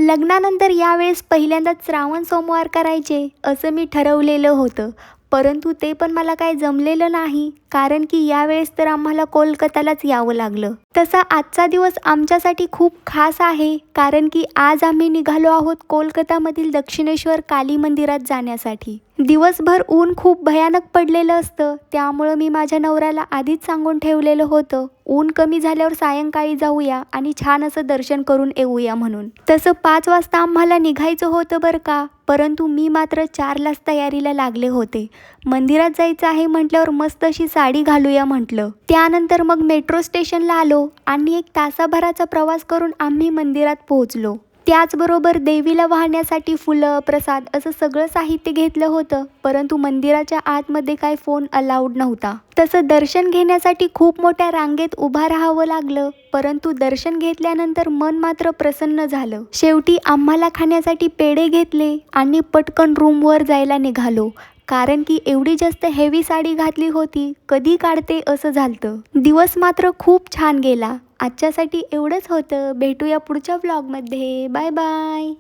लग्नानंतर यावेळेस पहिल्यांदाच श्रावण सोमवार करायचे असं मी ठरवलेलं होतं, परंतु ते पण मला काही जमलेलं नाही, कारण की यावेळेस तर आम्हाला कोलकातालाच यावं लागलं. तसा आजचा दिवस आमच्यासाठी खूप खास आहे, कारण की आज आम्ही निघालो आहोत कोलकातामधील दक्षिणेश्वर काली मंदिरात जाण्यासाठी. दिवसभर ऊन खूप भयानक पडलेलं असतं, त्यामुळं मी माझ्या नवऱ्याला आधीच सांगून ठेवलेलं होतं, ऊन कमी झाल्यावर सायंकाळी जाऊया आणि छान असं दर्शन करून येऊया म्हणून. तसं 5 वाजता आम्हाला निघायचं होतं बरं का, परंतु मी मात्र 4लाच तयारीला लागले होते. मंदिरात जायचं आहे म्हटल्यावर मस्त अशी साडी घालूया म्हटलं. त्यानंतर मग मेट्रो स्टेशनला आलो आणि 1 तासाभराचा प्रवास करून आम्ही मंदिरात पोहोचलो. त्याचबरोबर देवीला वाहण्यासाठी फुलं, प्रसाद असं सगळं साहित्य घेतलं होतं, परंतु मंदिराच्या आतमध्ये काय फोन अलाउड नव्हता. तसं दर्शन घेण्यासाठी खूप मोठ्या रांगेत उभा राहावं लागलं, परंतु दर्शन घेतल्यानंतर मन मात्र प्रसन्न झालं. शेवटी आम्हाला खाण्यासाठी पेढे घेतले आणि पटकन रूमवर जायला निघालो, कारण की एवढी जास्त हेवी साडी घातली होती, कधी काढते असं झालतं. दिवस मात्र खूप छान गेला. आजच्यासाठी एवढंच होतं. भेटूया पुढच्या व्लॉगमध्ये. Bye bye.